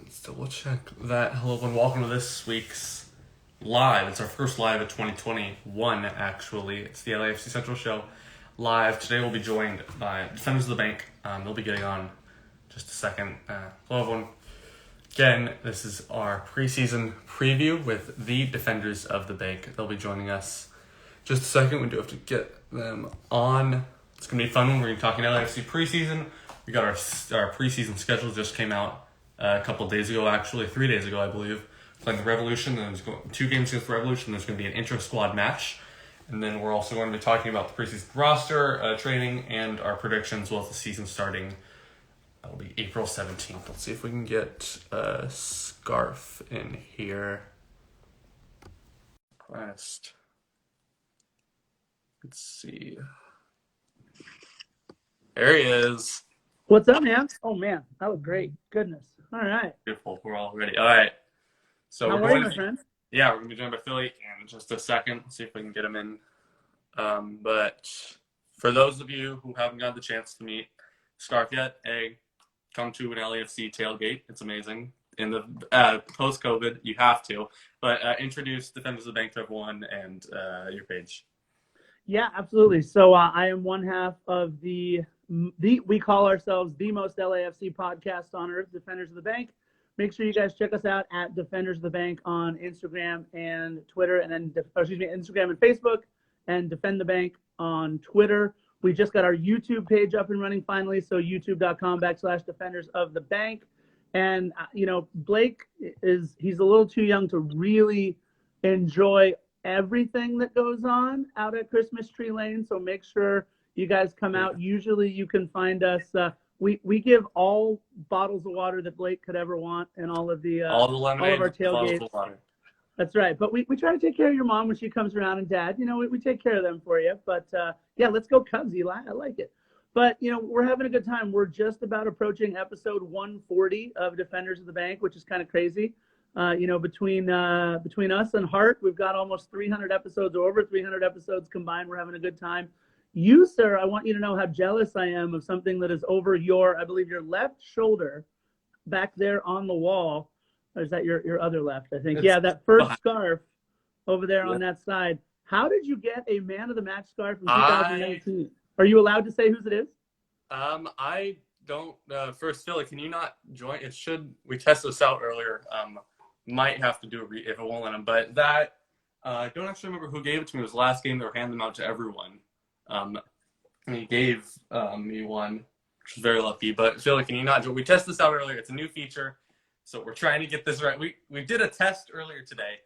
So we'll check that. Hello and welcome to this week's live. It's our first live of 2021, actually. It's the LAFC Central Show live. Today we'll be joined by Defenders of the Bank. They'll be getting on just a second. Hello everyone. Again, this is our preseason preview with the Defenders of the Bank. They'll be joining us just a second. We do have to get them on. It's going to be a fun one. We're going to be talking LAFC preseason. We got our preseason schedule just came out a couple days ago, actually 3 days ago, I believe. Playing the Revolution, and there's 2 games against the Revolution. There's going to be an intra-squad match, and then we're also going to be talking about the preseason roster, training, and our predictions with the season starting. That'll be April 17th. Let's see if we can get a Scarf in here. Let's see. There he is. What's up, man? Oh, man. That was great. Goodness. All right. Beautiful. We're all ready. All right. So How we're are going you, my friend? Yeah, we're going to be joined by Philly in just a second. See if we can get him in. But for those of you who haven't got the chance to meet Scarf yet, come to an LAFC tailgate. It's amazing. In the post-COVID, you have to. But introduce Defenders of the Bank to everyone and your page. Yeah, absolutely. So I am one half of we call ourselves the most LAFC podcast on earth, Defenders of the Bank. Make sure you guys check us out at Defenders of the Bank on Instagram and Twitter, and then Instagram and Facebook, and Defend the Bank on Twitter. We just got our YouTube page up and running finally, so youtube.com/Defenders of the Bank. And Blake he's a little too young to really enjoy everything that goes on out at Christmas Tree Lane, so make sure you guys come out. Usually you can find us. We give all bottles of water that Blake could ever want, and all of our tailgates. Bottles of water. That's right. But we try to take care of your mom when she comes around, and Dad. We take care of them for you. But yeah, let's go Cubs, Eli. I like it. But we're having a good time. We're just about approaching episode 140 of Defenders of the Bank, which is kind of crazy. Between us and Hart, we've got almost 300 episodes, or over 300 episodes combined. We're having a good time. You, sir, I want you to know how jealous I am of something that is over I believe your left shoulder back there on the wall. Or is that your other left, I think? Yeah, that first scarf over there on that side. How did you get a Man of the Match scarf from 2019? Are you allowed to say whose it is? I don't. First, Philly, can you not join? We tested this out earlier. Might have to do a if it won't let him. But that, I don't actually remember who gave it to me. It was the last game they were handing them out to everyone. And he gave me one, which was very lucky. But Philly, can you not join? We tested this out earlier. It's a new feature, so we're trying to get this right. We did a test earlier today.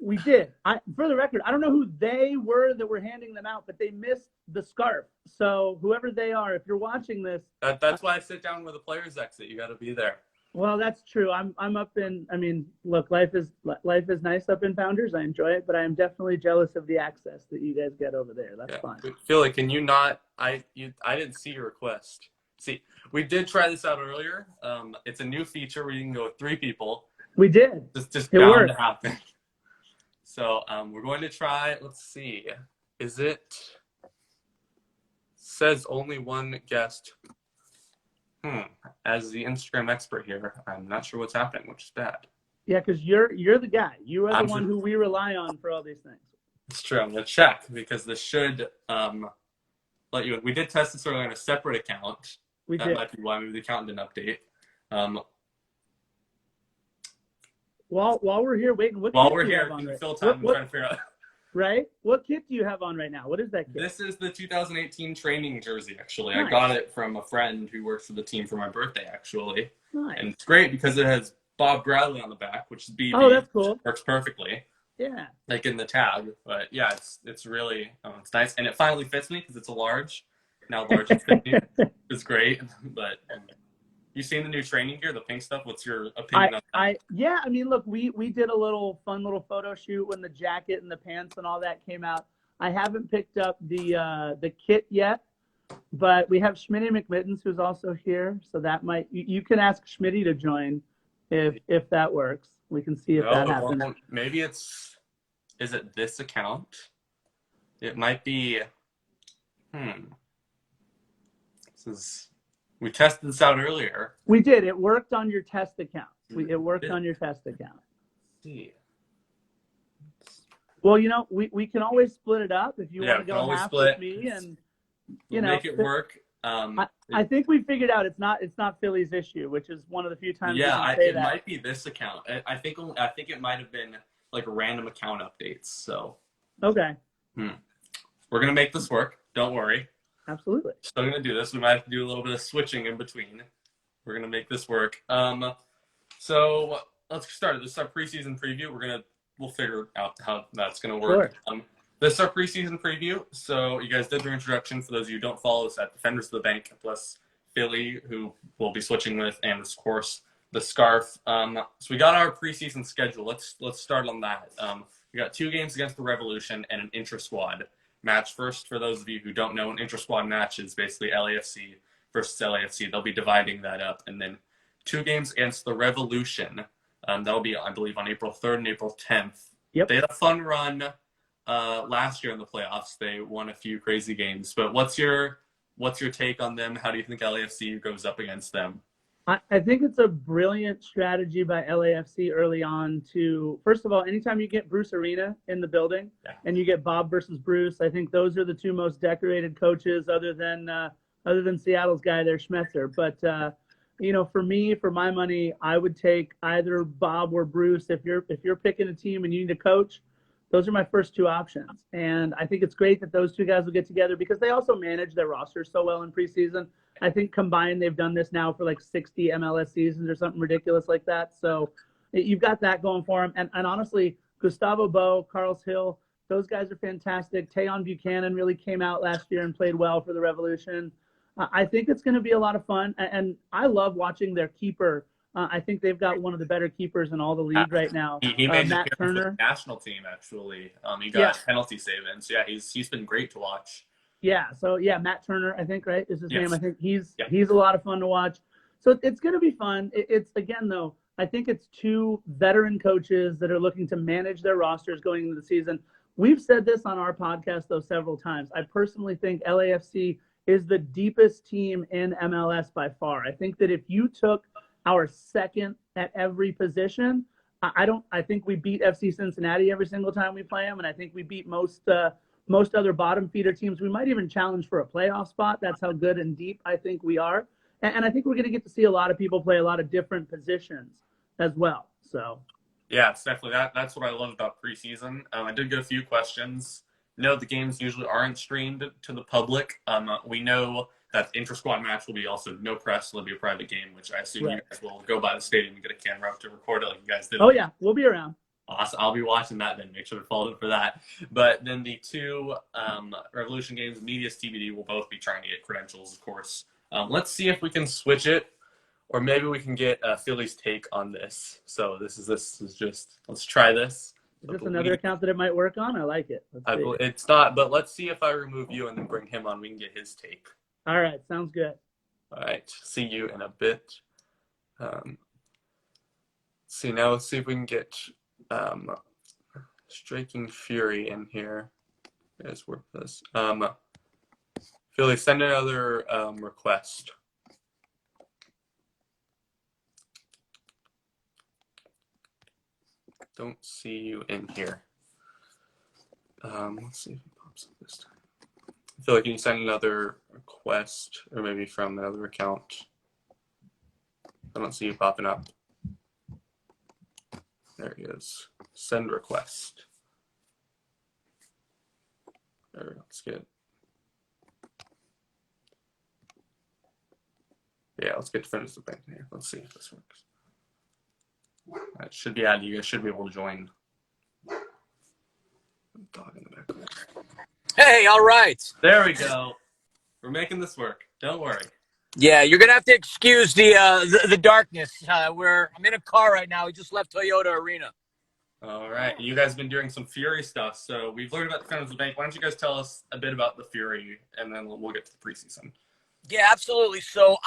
We did. For the record, I don't know who they were that were handing them out, but they missed the scarf. So whoever they are, if you're watching this, that's why I sit down where the players exit. You got to be there. Well, that's true. I'm up in. I mean, look, life is nice up in Founders. I enjoy it, but I am definitely jealous of the access that you guys get over there. That's fine. Philly, can you not? I didn't see your request. See, we did try this out earlier. It's a new feature where you can go with 3 people. We did. Just bound to happen. So we're going to try. Let's see. Says only one guest. As the Instagram expert here, I'm not sure what's happening, which is bad. Yeah, because you're the guy. You are the one who we rely on for all these things. It's true. I'm going to check because this should let you in. We did test this earlier on a separate account. That might be why maybe the account didn't update. While we're here waiting, we can fill time and try to figure out. Right? What kit do you have on right now? What is that kit? This is the 2018 training jersey, actually. Nice. I got it from a friend who works for the team for my birthday, actually. Nice. And it's great because it has Bob Bradley on the back, which is BB. Oh, that's cool. Works perfectly. Yeah. Like in the tag. But yeah, it's really it's nice. And it finally fits me because it's a large. Now large is fit me. It's great. But you seen the new training gear, the pink stuff? What's your opinion on that? Yeah, I mean, look, we did a fun little photo shoot when the jacket and the pants and all that came out. I haven't picked up the kit yet, but we have Schmitty McMittens who's also here, so that might you can ask Schmitty to join if that works. We can see if that happens. Well, maybe is it this account? It might be. This is We tested this out earlier. We did. It worked on your test account. It worked Yeah. on your test account. Let's see. Well, we can always split it up if you Yeah, want we to can go always half split. with me, and We'll make it work. I think we figured out it's not Philly's issue, which is one of the few times we can say it that. might be this account. I think it might have been like random account updates. So Okay. We're gonna make this work. Don't worry. Absolutely. Still gonna do this. We might have to do a little bit of switching in between. We're gonna make this work. So let's get started. This is our preseason preview. We'll figure out how that's gonna work. Sure. This is our preseason preview. So you guys did your introduction. For those of you who don't follow us at Defenders of the Bank, plus Philly, who we'll be switching with, and of course the scarf. So we got our preseason schedule. Let's start on that. We got 2 games against the Revolution and an intra-squad match. First, for those of you who don't know, an intra-squad match is basically LAFC versus LAFC. They'll be dividing that up, and then 2 games against the Revolution. That'll be, I believe, on April 3rd and April 10th. Yep. They had a fun run last year in the playoffs. They won a few crazy games. But what's your take on them? How do you think LAFC goes up against them? I think it's a brilliant strategy by LAFC early on to, first of all, anytime you get Bruce Arena in the building and you get Bob versus Bruce, I think those are the 2 most decorated coaches other than Seattle's guy there, Schmetzer. But for my money, I would take either Bob or Bruce. If you're picking a team and you need a coach, those are my first 2 options. And I think it's great that those 2 guys will get together because they also manage their roster so well in preseason. I think combined, they've done this now for like 60 MLS seasons or something ridiculous like that. So you've got that going for them. And honestly, Gustavo Bo, Carlos Hill, those guys are fantastic. Tayon Buchanan really came out last year and played well for the Revolution. I think it's going to be a lot of fun. And I love watching their keeper. I think they've got one of the better keepers in all the league right now. He made Matt Turner, the national team actually. He got penalty save-in. So yeah, he's been great to watch. Yeah. So yeah, Matt Turner, I think, right, is his name. I think he's a lot of fun to watch. So it's going to be fun. It's again though, I think it's 2 veteran coaches that are looking to manage their rosters going into the season. We've said this on our podcast though several times. I personally think LAFC is the deepest team in MLS by far. I think that if you took our second at every position, I think we beat FC Cincinnati every single time we play them, and I think we beat most other bottom feeder teams. We might even challenge for a playoff spot. That's how good and deep I think we are. And I think we're going to get to see a lot of people play a lot of different positions as well. So yeah, it's definitely that's what I love about preseason. I did get a few questions. No, the games usually aren't streamed to the public. We know that the inter-squad match will be also no press. It'll be a private game, which I assume you guys will go by the stadium and get a camera up to record it like you guys did. Oh, yeah. We'll be around. Awesome. I'll be watching that then. Make sure to follow it for that. But then the 2 Revolution games, Media's TBD, will both be trying to get credentials, of course. Let's see if we can switch it, or maybe we can get Philly's take on this. So this is just, let's try this. Is this another account that it might work on? I like it. It's not, but let's see if I remove you and then bring him on. We can get his take. All right. Sounds good. All right. See you in a bit. Let's see if we can get Striking Fury in here. Let's work this. Philly, send another request. Don't see you in here. Let's see if it pops up this time. I feel like you can send another request, or maybe from another account. I don't see you popping up. There he is. Send request. There we go. Let's get. Yeah, let's get Defenders of the Bank here. Let's see if this works. That should be added. You guys should be able to join. Dog in the background. Hey, all right. There we go. We're making this work. Don't worry. Yeah, you're gonna have to excuse the darkness. I'm in a car right now. We just left Toyota Arena. All right. You guys have been doing some Fury stuff. So we've learned about Defenders of the Bank. Why don't you guys tell us a bit about the Fury, and then we'll get to the preseason. Yeah, absolutely. So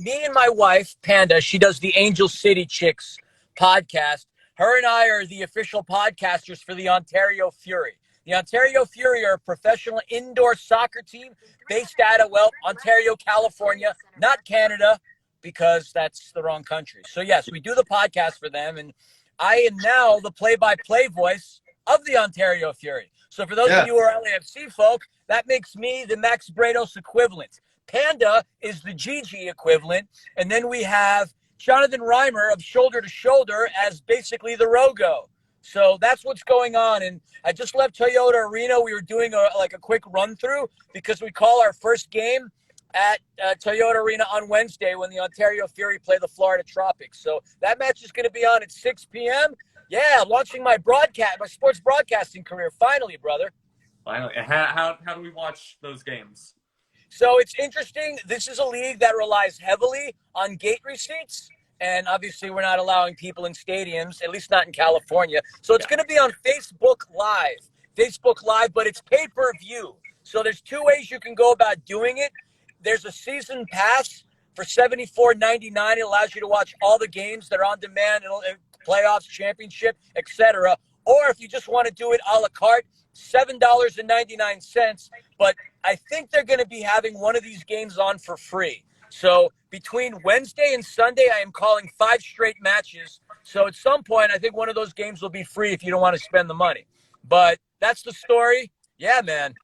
me and my wife, Panda, she does the Angel City Chicks podcast. Her and I are the official podcasters for the Ontario Fury. The Ontario Fury are a professional indoor soccer team based out of, Ontario, California, not Canada, because that's the wrong country. So, yes, we do the podcast for them, and I am now the play-by-play voice of the Ontario Fury. So for those of you who are LAFC folk, that makes me the Max Bredos equivalent. Panda is the Gigi equivalent, and then we have Jonathan Reimer of Shoulder to Shoulder as basically the Rogo. So that's what's going on. And I just left Toyota Arena. We were doing a quick run through because we call our first game at Toyota Arena on Wednesday when the Ontario Fury play the Florida Tropics. So that match is going to be on at 6 p.m. Yeah, launching my sports broadcasting career. Finally, brother. Finally. How do we watch those games? So it's interesting. This is a league that relies heavily on gate receipts. And obviously, we're not allowing people in stadiums, at least not in California. So it's going to be on Facebook Live, but it's pay-per-view. So there's two ways you can go about doing it. There's a season pass for $74.99. It allows you to watch all the games that are on demand, playoffs, championship, etc. Or if you just want to do it a la carte, $7.99. But I think they're going to be having one of these games on for free. So between Wednesday and Sunday, I am calling 5 straight matches. So at some point, I think one of those games will be free if you don't want to spend the money. But that's the story. Yeah, man.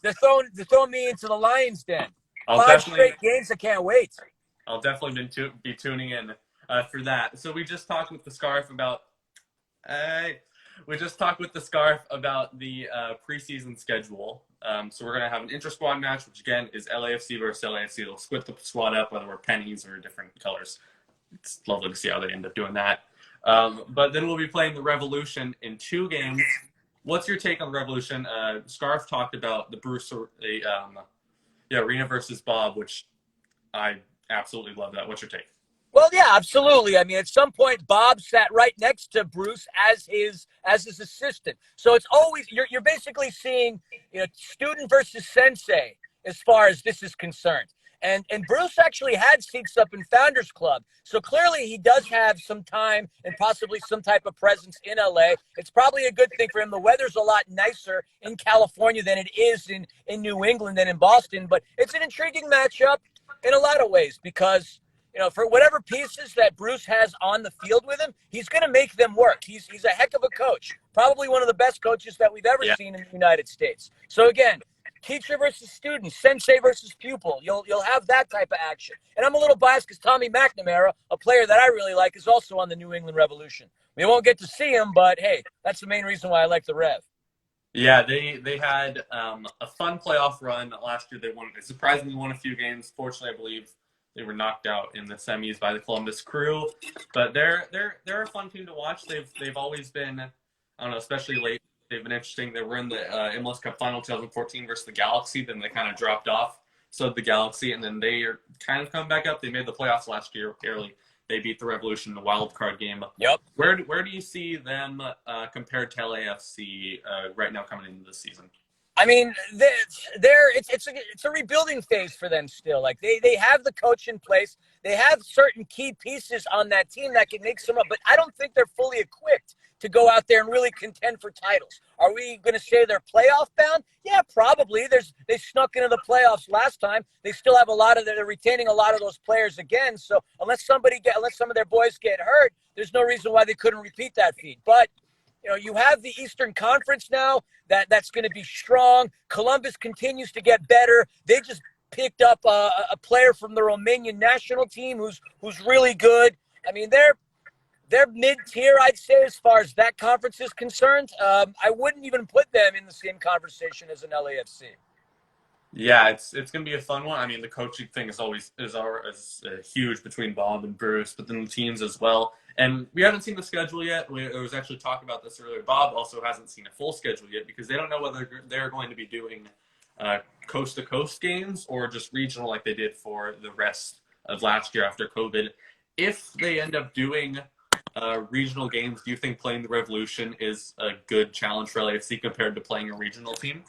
They're throwing me into the lion's den. 5 straight games. I can't wait. I'll definitely be tuning in for that. So we just talked with the Scarf about the preseason schedule. So we're gonna have an inter-squad match, which again is LAFC versus LAFC. They'll split the squad up, whether we're pennies or different colors. It's lovely to see how they end up doing that. But then we'll be playing the Revolution in 2 games. What's your take on the Revolution? Scarf talked about the Bruce, Arena versus Bob, which I absolutely love that. What's your take? Well, yeah, absolutely. I mean, at some point, Bob sat right next to Bruce as his assistant. So it's always you're basically seeing student versus sensei as far as this is concerned. And Bruce actually had seats up in Founders Club. So clearly he does have some time and possibly some type of presence in LA. It's probably a good thing for him. The weather's a lot nicer in California than it is in New England and in Boston. But it's an intriguing matchup in a lot of ways because, for whatever pieces that Bruce has on the field with him, he's going to make them work. He's a heck of a coach, probably one of the best coaches that we've ever seen in the United States. So again, teacher versus student, sensei versus pupil. You'll have that type of action. And I'm a little biased because Tommy McNamara, a player that I really like, is also on the New England Revolution. We won't get to see him, but hey, that's the main reason why I like the Rev. Yeah, they had a fun playoff run last year. They surprisingly won a few games. Fortunately, I believe they were knocked out in the semis by the Columbus Crew, but they're a fun team to watch. They've always been, I don't know, especially late. They've been interesting. They were in the MLS Cup final 2014 versus the Galaxy. Then they kind of dropped off. So the Galaxy, and then they are kind of come back up. They made the playoffs last year. Barely. They beat the Revolution in the wild card game. Yep. Where do you see them compared to LAFC right now coming into this season? I mean, it's a rebuilding phase for them still. Like they have the coach in place. They have certain key pieces on that team that can make some up, but I don't think they're fully equipped to go out there and really contend for titles. Are we going to say they're playoff bound? Yeah, probably. They snuck into the playoffs last time. They still have they're retaining a lot of those players again. So unless some of their boys get hurt, there's no reason why they couldn't repeat that feat. But you have the Eastern Conference now that's going to be strong. Columbus continues to get better. They just picked up a player from the Romanian national team who's really good. I mean, they're mid-tier, I'd say, as far as that conference is concerned. I wouldn't even put them in the same conversation as an LAFC. Yeah, it's going to be a fun one. I mean, the coaching thing is huge between Bob and Bruce, but then the teams as well. And we haven't seen the schedule yet. There was actually talk about this earlier. Bob also hasn't seen a full schedule yet because they don't know whether they're going to be doing coast-to-coast games or just regional like they did for the rest of last year after COVID. If they end up doing regional games, do you think playing the Revolution is a good challenge for LAFC compared to playing a regional team?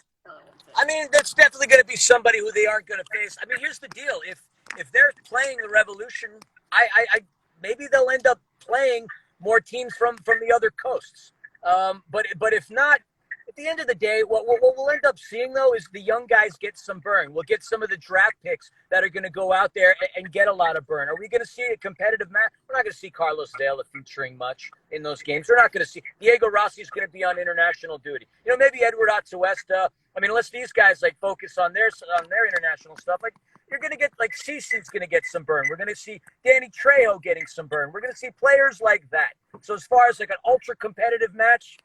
I mean, that's definitely going to be somebody who they aren't going to face. I mean, here's the deal. If they're playing the Revolution, I maybe they'll end up playing more teams from the other coasts. But if not, at the end of the day, what we'll end up seeing, though, is the young guys get some burn. We'll get some of the draft picks that are going to go out there and get a lot of burn. Are we going to see a competitive match? We're not going to see Carlos Vela featuring much in those games. We're not going to see Diego Rossi is going to be on international duty. Maybe Edward Atuesta. Unless these guys focus on their international stuff, you're going to get Cece's going to get some burn. We're going to see Danny Trejo getting some burn. We're going to see players like that. So as far as an ultra competitive match,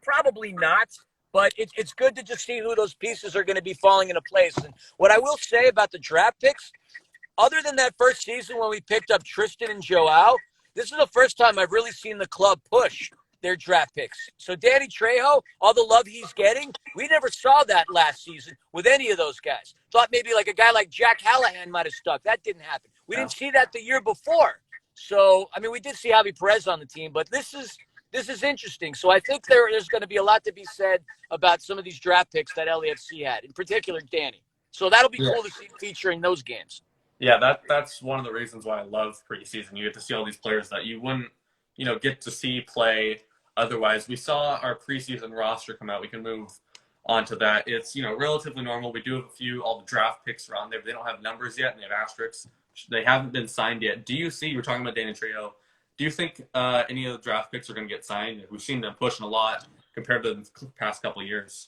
probably not. But it's good to just see who those pieces are going to be falling into place. And what I will say about the draft picks, other than that first season when we picked up Tristan and Joao, this is the first time I've really seen the club push their draft picks. So Danny Trejo, all the love he's getting, we never saw that last season with any of those guys. Thought maybe a guy like Jack Hallahan might have stuck. That didn't happen. We didn't see that the year before. So, we did see Javi Perez on the team, but this is interesting. So I think there's going to be a lot to be said about some of these draft picks that LAFC had, in particular Danny. So that'll be cool to see featuring those games. Yeah, that's one of the reasons why I love preseason. You get to see all these players that you wouldn't, get to see play otherwise. We saw our preseason roster come out. We can move on to that. It's, relatively normal. We do have all the draft picks around there, but they don't have numbers yet, and they have asterisks. They haven't been signed yet. Do you see, you were talking about Danny Trejo, do you think any of the draft picks are going to get signed? We've seen them pushing a lot compared to the past couple of years.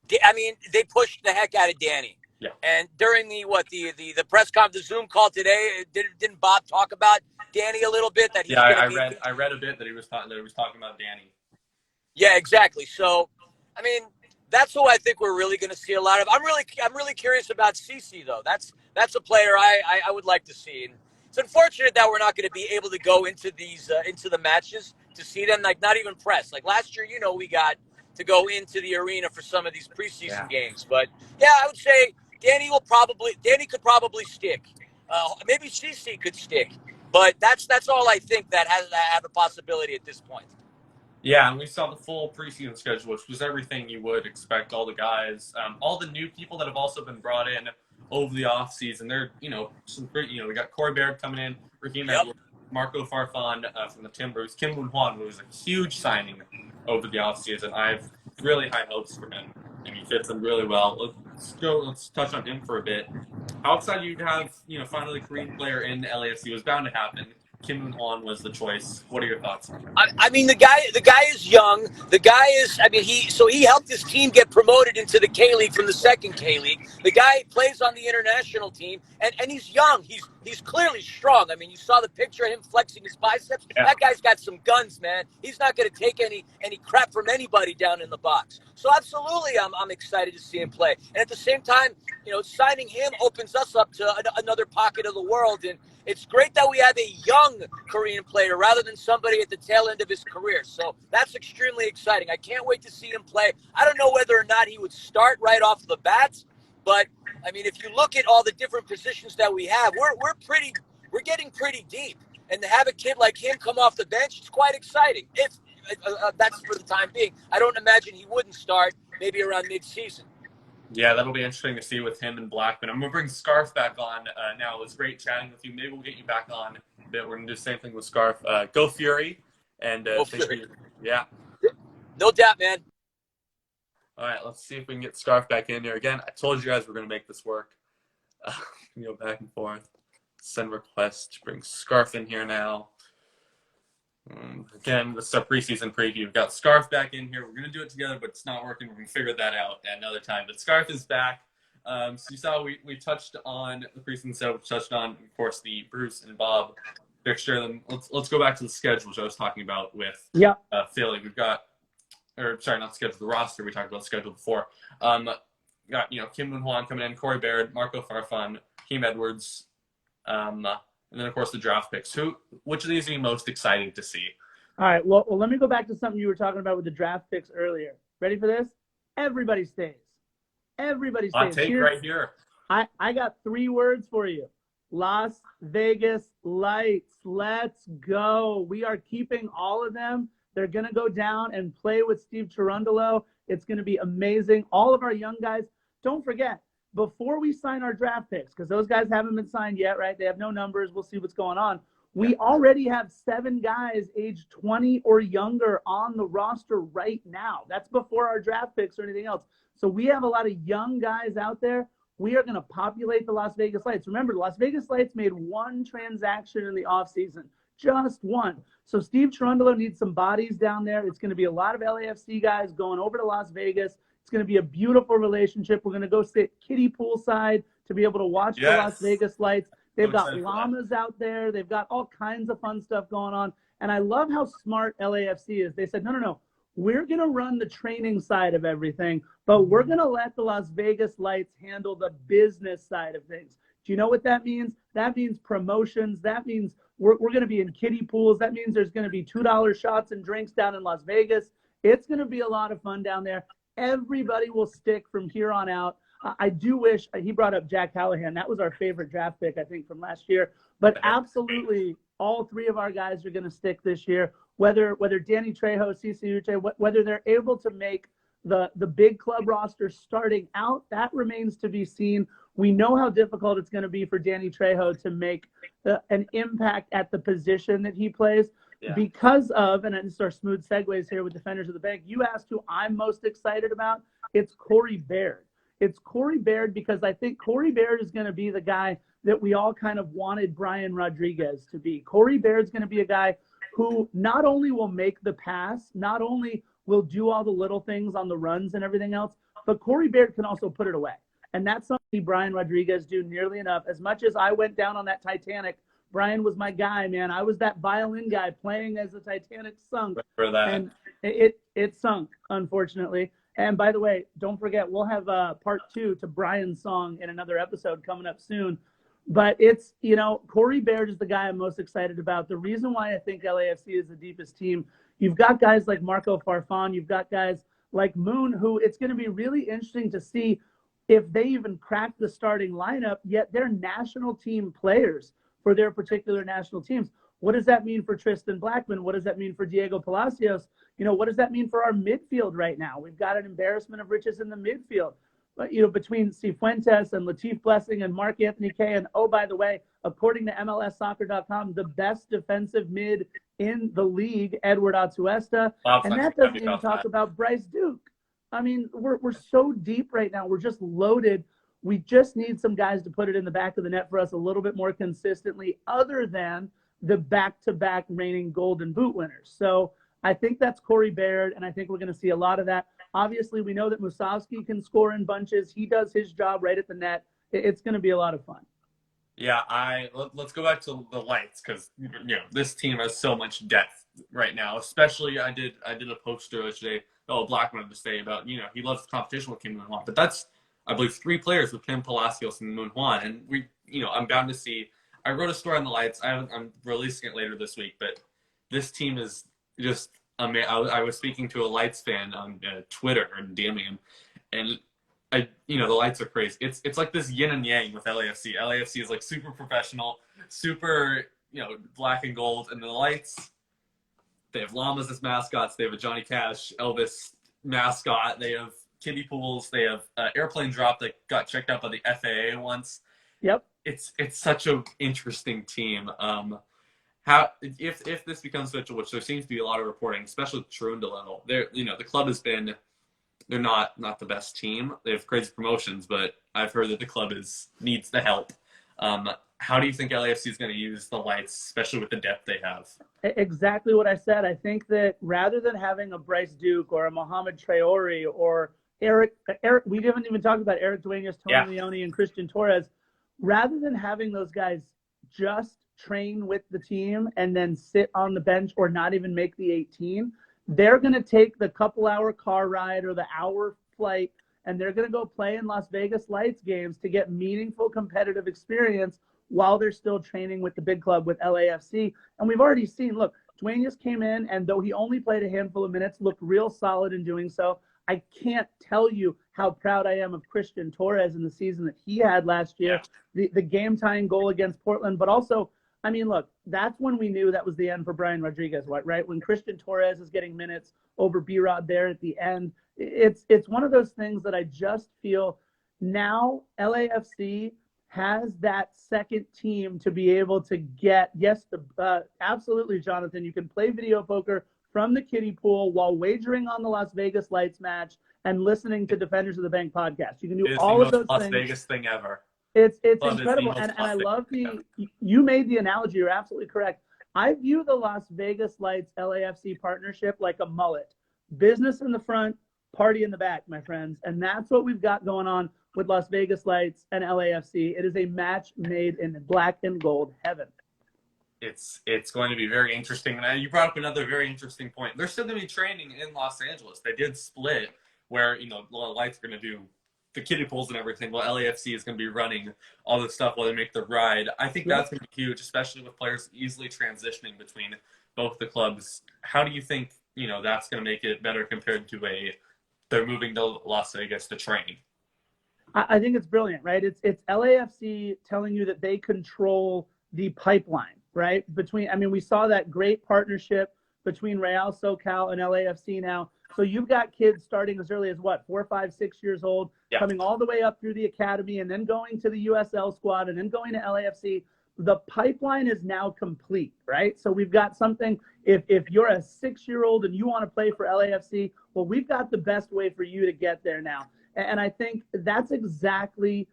They pushed the heck out of Danny. Yeah. And during the press conference, the Zoom call today, didn't Bob talk about Danny a little bit? That he's I read a bit that he was talking about Danny. Yeah, exactly. So, that's who I think we're really going to see a lot of. I'm really curious about Cece though. That's a player I would like to see. And it's unfortunate that we're not going to be able to go into these into the matches to see them. Not even press. Last year, we got to go into the arena for some of these preseason games. But yeah, I would say Danny could probably stick. Maybe Cece could stick. But that's all I think that has a possibility at this point. Yeah, and we saw the full preseason schedule, which was everything you would expect. All the guys, all the new people that have also been brought in over the offseason. They're, some great, we got Corey Baird coming in, Raheem Edwards, Marco Farfan from the Timbers, Kim Woon Hwan, who was a huge signing over the offseason. I have really high hopes for him, and he fits in really well. Let's touch on him for a bit. How excited you to have, finally a Korean player in the LAFC? It was bound to happen. Kim Woon Hwan was the choice. What are your thoughts on him? The guy is young. The guy is, he helped his team get promoted into the K-League from the second K-League. The guy plays on the international team, and he's young. He's clearly strong. You saw the picture of him flexing his biceps. Yeah. That guy's got some guns, man. He's not going to take any crap from anybody down in the box. So absolutely, I'm excited to see him play. And at the same time, signing him opens us up to another pocket of the world. And it's great that we have a young Korean player rather than somebody at the tail end of his career. So that's extremely exciting. I can't wait to see him play. I don't know whether or not he would start right off the bat, but if you look at all the different positions that we have, we're getting pretty deep. And to have a kid like him come off the bench, it's quite exciting. If that's for the time being. I don't imagine he wouldn't start maybe around mid-season. Yeah, that'll be interesting to see with him and Blackman. I'm going to bring Scarf back on now. It was great chatting with you. Maybe we'll get you back on a bit. We're going to do the same thing with Scarf. Go Fury. And Go Fury. Yeah. No doubt, man. All right, let's see if we can get Scarf back in here. Again, I told you guys we're going to make this work. Go back and forth. Send request. Bring Scarf in here now. Again, this is our preseason preview. We've got Scarf back in here. We're going to do it together, but it's not working. We're going to figure that out at another time. But Scarf is back. So you saw we touched on the preseason set. We touched on, of course, the Bruce and Bob fixture. Then let's go back to the schedule, which I was talking about with Philly. We've got, not schedule, the roster. We talked about schedule before. Got Kim Woon Hwan coming in, Corey Baird, Marco Farfan, Raheem Edwards, and then, of course, the draft picks. Which of these are you most excited to see? All right. Well, let me go back to something you were talking about with the draft picks earlier. Ready for this? Everybody stays. Everybody stays. Hot take right here. I got 3 words for you. Las Vegas Lights. Let's go. We are keeping all of them. They're going to go down and play with Steve Cherundolo. It's going to be amazing. All of our young guys. Don't forget, before we sign our draft picks, because those guys haven't been signed yet, right? They have no numbers. We'll see what's going on. We already have 7 guys aged 20 or younger on the roster right now. That's before our draft picks or anything else. So we have a lot of young guys out there. We are going to populate the Las Vegas Lights. Remember, the Las Vegas Lights made 1 transaction in the offseason, just 1. So Steve Cherundolo needs some bodies down there. It's going to be a lot of LAFC guys going over to Las Vegas. It's going to be a beautiful relationship. We're going to go sit kiddie poolside to be able to watch the Las Vegas Lights. They've got llamas out there. They've got all kinds of fun stuff going on. And I love how smart LAFC is. They said, no. We're going to run the training side of everything, but we're going to let the Las Vegas Lights handle the business side of things. Do you know what that means? That means promotions. That means we're going to be in kiddie pools. That means there's going to be $2 shots and drinks down in Las Vegas. It's going to be a lot of fun down there. Everybody will stick from here on out. I do wish he brought up Jack Callahan. That was our favorite draft pick, I think, from last year. But absolutely, all 3 of our guys are going to stick this year. Whether Danny Trejo, Cece Uche, whether they're able to make the big club roster starting out, that remains to be seen. We know how difficult it's going to be for Danny Trejo to make an impact at the position that he plays. Because of, and this is our smooth segues here with Defenders of the Bank, you asked who I'm most excited about. It's Corey Baird. It's Corey Baird because I think Corey Baird is going to be the guy that we all kind of wanted Brian Rodriguez to be. Corey Baird's going to be a guy who not only will make the pass, not only will do all the little things on the runs and everything else, but Corey Baird can also put it away. And that's something Brian Rodriguez do nearly enough. As much as I went down on that Titanic, Brian was my guy, man. I was that violin guy playing as the Titanic sunk. For that. And it sunk, unfortunately. And by the way, don't forget, we'll have part 2 to Brian's song in another episode coming up soon. But it's, Corey Baird is the guy I'm most excited about. The reason why I think LAFC is the deepest team, you've got guys like Marco Farfan, you've got guys like Moon, who it's going to be really interesting to see if they even crack the starting lineup, yet they're national team players for their particular national teams. What does that mean for Tristan Blackman? What does that mean for Diego Palacios? What does that mean for our midfield right now? We've got an embarrassment of riches in the midfield. But, between Cifuentes and Latif Blessing and Mark Anthony Kaye, and oh, by the way, according to MLSsoccer.com, the best defensive mid in the league, Edward Atuesta. And that doesn't even talk about Bryce Duke. I mean, we're so deep right now. We're just loaded. We just need some guys to put it in the back of the net for us a little bit more consistently, other than the back-to-back reigning Golden Boot winners. So I think that's Corey Baird, and I think we're going to see a lot of that. Obviously, we know that Musovski can score in bunches. He does his job right at the net. It's going to be a lot of fun. Yeah, let's go back to the Lights because this team has so much depth right now. Especially, I did a poster today. Blackman to say about he loves the competition with Kim Moon-Hwan, but that's I believe 3 players with Kim Palacios and Moon-Hwan, and we I'm bound to see. I wrote a story on the Lights. I'm releasing it later this week, but this team is just amazing. I was speaking to a Lights fan on Twitter and DMing him, and the Lights are crazy. It's like this yin and yang with LAFC. LAFC is like super professional, super black and gold, and the Lights, they have llamas as mascots. They have a Johnny Cash, Elvis mascot. They have kiddie pools. They have airplane drop that got checked out by the FAA once. Yep. It's such an interesting team. How if this becomes official, which there seems to be a lot of reporting, especially with Cherundolo, the club has been, they're not the best team. They have crazy promotions, but I've heard that the club needs the help. How do you think LAFC is going to use the Lights, especially with the depth they have? Exactly what I said. I think that rather than having a Bryce Duke or a Mohamed Traore or Eric, we haven't even talked about Eric Duenas, Tony Leone, and Christian Torres. Rather than having those guys just train with the team and then sit on the bench or not even make the 18, they're going to take the couple-hour car ride or the hour flight, and they're going to go play in Las Vegas Lights games to get meaningful competitive experience while they're still training with the big club with LAFC. And we've already seen, look, Duenas came in, and though he only played a handful of minutes, looked real solid in doing so. I can't tell you how proud I am of Christian Torres in the season that he had last year, the game-tying goal against Portland. But also, I mean, look, that's when we knew that was the end for Brian Rodriguez, right? When Christian Torres is getting minutes over B-Rod there at the end. It's one of those things that I just feel now LAFC has that second team to be able to get, absolutely, Jonathan, you can play video poker from the kiddie pool while wagering on the Las Vegas Lights match and listening to Defenders of the Bank podcast. You can do all of those Las things. Vegas thing ever. It's incredible. And I love you made the analogy. You're absolutely correct. I view the Las Vegas Lights LAFC partnership like a mullet. Business in the front, party in the back, my friends. And that's what we've got going on with Las Vegas Lights and LAFC. It is a match made in black and gold heaven. It's going to be very interesting. And you brought up another very interesting point. They're still going to be training in Los Angeles. They did split where, the Lights are going to do the kiddie pools and everything, while LAFC is going to be running all this stuff while they make the ride. I think that's going to be huge, especially with players easily transitioning between both the clubs. How do you think, that's going to make it better compared to they're moving to Las Vegas to train? I think it's brilliant, right? It's LAFC telling you that they control the pipeline, right? We saw that great partnership between Real SoCal and LAFC now. So you've got kids starting as early as 4, 5, 6 years old, coming all the way up through the academy and then going to the USL squad and then going to LAFC. The pipeline is now complete, right? So we've got something, if you're a 6-year-old and you want to play for LAFC, well, we've got the best way for you to get there now. And I think that's exactly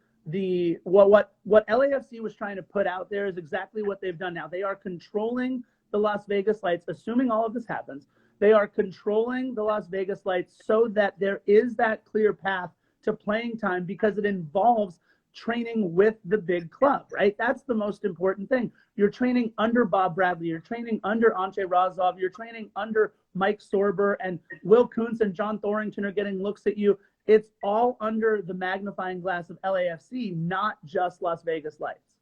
what LAFC was trying to put out there is exactly what they've done now. They are controlling the Las Vegas Lights, assuming all of this happens. They are controlling the Las Vegas Lights so that there is that clear path to playing time because it involves training with the big club, right? That's the most important thing. You're training under Bob Bradley. You're training under Ante Razov. You're training under Mike Sorber, and Will Kuntz and John Thorrington are getting looks at you. It's all under the magnifying glass of LAFC, not just Las Vegas Lights.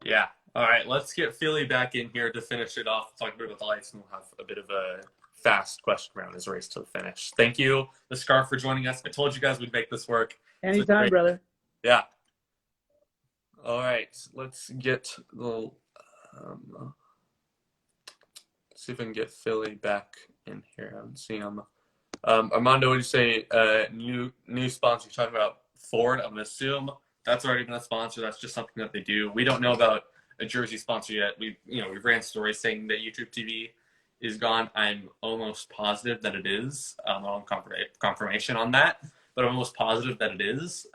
Yeah. All right. Let's get Philly back in here to finish it off. Talk a bit about the Lights, and we'll have a bit of a fast question round as a race to the finish. Thank you, the Scarf, for joining us. I told you guys we'd make this work. Anytime, brother. Yeah. All right. Let's get the see if I can get Philly back in here. I haven't seen him. Armando, when you say new sponsor, you're talking about Ford. I'm going to assume that's already been a sponsor. That's just something that they do. We don't know about a jersey sponsor yet. We've ran stories saying that YouTube TV is gone. I'm almost positive that it is. I don't have confirmation on that, but I'm almost positive that it is.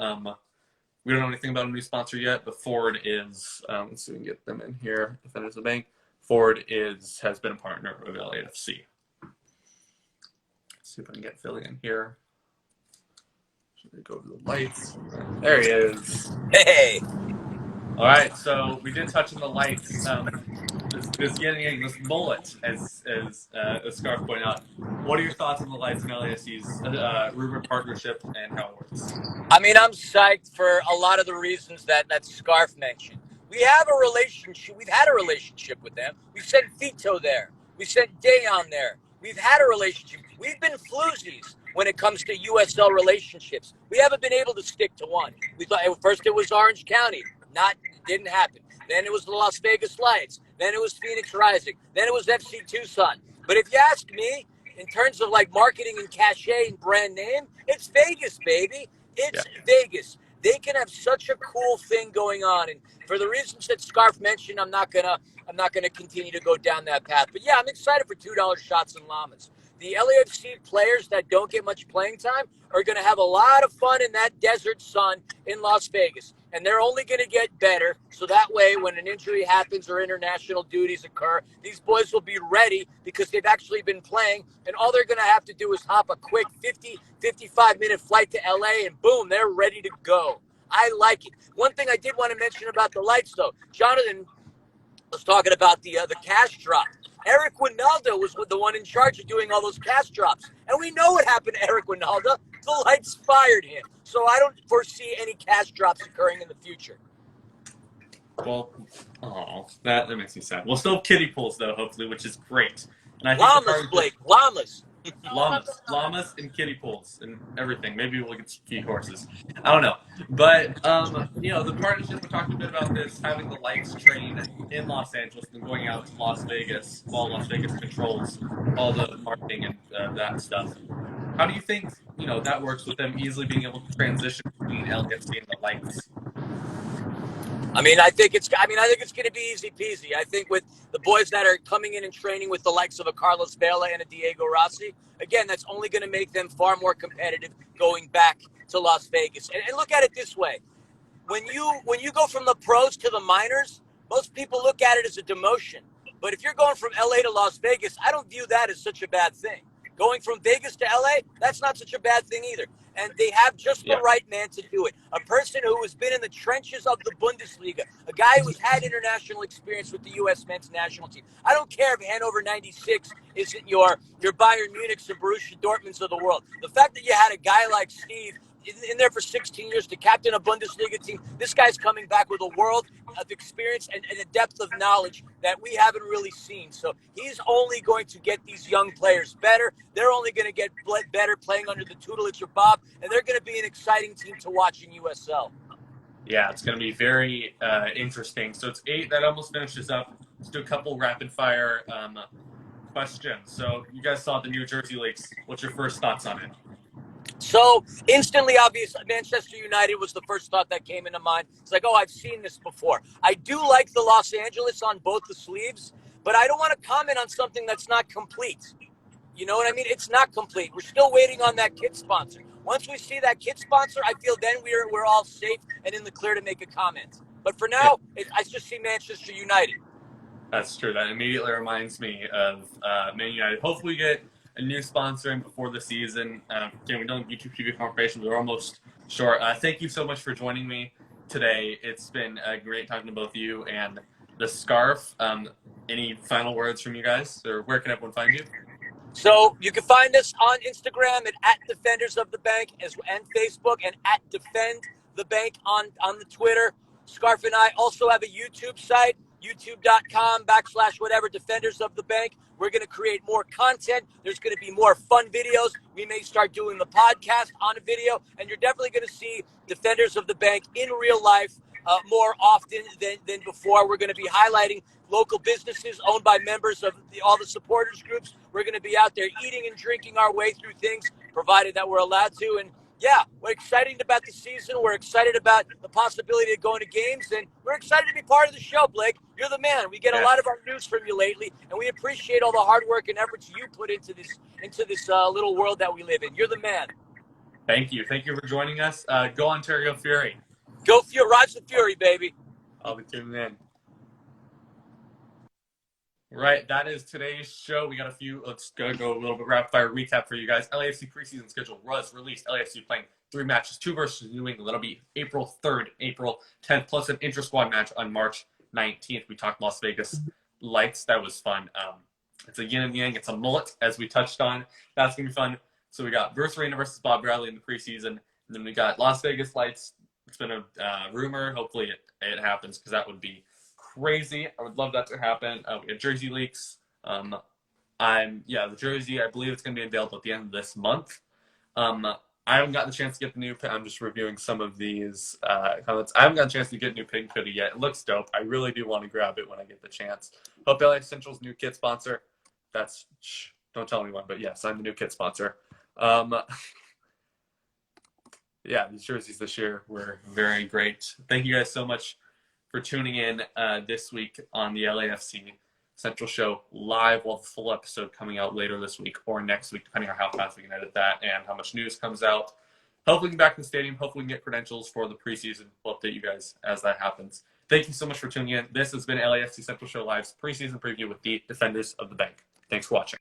We don't know anything about a new sponsor yet, but Ford is. Let's see if we can get them in here. Defenders of the Bank. Ford has been a partner of LAFC. See if I can get Philly in here. Should we go to the Lights? There he is. Hey. All right, so we did touch on the Lights. This mullet, as Scarf pointed out. What are your thoughts on the Lights and LAFC's rumored partnership and how it works? I'm psyched for a lot of the reasons that Scarf mentioned. We have a relationship. We've had a relationship with them. We've sent Fito there. We sent Dayon there. We've had a relationship. We've been floozies when it comes to USL relationships. We haven't been able to stick to one. We thought first it was Orange County. Didn't happen. Then it was the Las Vegas Lights. Then it was Phoenix Rising. Then it was FC Tucson. But if you ask me, in terms of marketing and cachet and brand name, it's Vegas, baby. It's Vegas. They can have such a cool thing going on, and for the reasons that Scarf mentioned, I'm not gonna continue to go down that path. But yeah, I'm excited for $2 shots and llamas. The LAFC players that don't get much playing time are going to have a lot of fun in that desert sun in Las Vegas. And they're only going to get better. So that way, when an injury happens or international duties occur, these boys will be ready because they've actually been playing. And all they're going to have to do is hop a quick 55-minute flight to LA and boom, they're ready to go. I like it. One thing I did want to mention about the Lights, though, Jonathan was talking about the cash drop. Eric Winalda was the one in charge of doing all those cash drops. And we know what happened to Eric Winalda. The Lights fired him. So I don't foresee any cash drops occurring in the future. Well, that makes me sad. We'll still have kiddie pools, though, hopefully, which is great. And I think llamas, Blake. Llamas. Llamas and kiddie pools and everything. Maybe we'll get some key horses. I don't know. But, the partnership, we talked a bit about this, having the Lights train in Los Angeles and going out to Las Vegas while Las Vegas controls all the marketing and that stuff. How do you think, that works with them easily being able to transition between LAFC and the Lights? I think it's going to be easy peasy. I think with the boys that are coming in and training with the likes of a Carlos Vela and a Diego Rossi, again, that's only going to make them far more competitive going back to Las Vegas. And look at it this way: when you go from the pros to the minors, most people look at it as a demotion. But if you're going from LA to Las Vegas, I don't view that as such a bad thing. Going from Vegas to LA, that's not such a bad thing either. And they have just the right man to do it. A person who has been in the trenches of the Bundesliga, a guy who's had international experience with the U.S. men's national team. I don't care if Hannover 96 isn't your Bayern Munichs and Borussia Dortmunds of the world. The fact that you had a guy like Steve in there for 16 years to captain a Bundesliga team, this guy's coming back with a world of experience and a depth of knowledge that we haven't really seen. So he's only going to get these young players better. They're only going to get better playing under the tutelage of Bob, and they're going to be an exciting team to watch in USL. Yeah, it's going to be very interesting. So it's 8. That almost finishes up. Let's do a couple rapid-fire questions. So you guys saw the New Jersey Leaks. What's your first thoughts on it? So instantly obvious, Manchester United was the first thought that came into mind. It's like, oh, I've seen this before. I do like the Los Angeles on both the sleeves, but I don't want to comment on something that's not complete. You know what I mean? It's not complete. We're still waiting on that kit sponsor. Once we see that kit sponsor, I feel then we're all safe and in the clear to make a comment. But for now, I just see Manchester United. That's true. That immediately reminds me of Man United. Hopefully we get a new sponsor in before the season. Again, we don't have YouTube TV confirmation, but we're almost sure. Thank you so much for joining me today. It's been a great talking to both of you. And the scarf, any final words from you guys? Or where can everyone find you? So you can find us on Instagram at Defenders of the Bank and Facebook, and at Defend the Bank on the Twitter. Scarf and I also have a YouTube site, youtube.com/whatever, Defenders of the Bank. We're going to create more content. There's going to be more fun videos. We may start doing the podcast on a video, and you're definitely going to see Defenders of the Bank in real life more often than before. We're going to be highlighting local businesses owned by members of all the supporters groups. We're going to be out there eating and drinking our way through things, provided that we're allowed to. And yeah, we're excited about the season. We're excited about the possibility of going to games, and we're excited to be part of the show, Blake. You're the man. We get a lot of our news from you lately, and we appreciate all the hard work and efforts you put into this little world that we live in. You're the man. Thank you. Thank you for joining us. Go Ontario Fury. Go Fury. Rise the Fury, baby. I'll be tuning in. Right, that is today's show. We got a few. Let's go a little bit rapid fire recap for you guys. LAFC preseason schedule was released. LAFC playing 3 matches, 2 versus New England. That'll be April 3rd, April 10th, plus an inter-squad match on March 19th. We talked Las Vegas Lights. That was fun. It's a yin and yang. It's a mullet, as we touched on. That's going to be fun. So we got Bruce Arena versus Bob Bradley in the preseason. And then we got Las Vegas Lights. It's been a rumor. Hopefully it happens, because that would be crazy. I would love that to happen. We have Jersey Leaks. The jersey, I believe it's going to be available at the end of this month. I haven't gotten the chance to get the new pin. I'm just reviewing some of these comments. I haven't gotten a chance to get a new pin hoodie yet. It looks dope. I really do want to grab it when I get the chance. Hope LA Central's new kit sponsor. Don't tell anyone, but yes, I'm the new kit sponsor. These jerseys this year were very great. Thank you guys so much for tuning in this week on the LAFC Central Show live. We'll have the full episode coming out later this week or next week, depending on how fast we can edit that and how much news comes out. Hopefully we can get back to the stadium. Hopefully we can get credentials for the preseason. We'll update you guys as that happens. Thank you so much for tuning in. This has been LAFC Central Show Live's preseason preview with the Defenders of the Bank. Thanks for watching.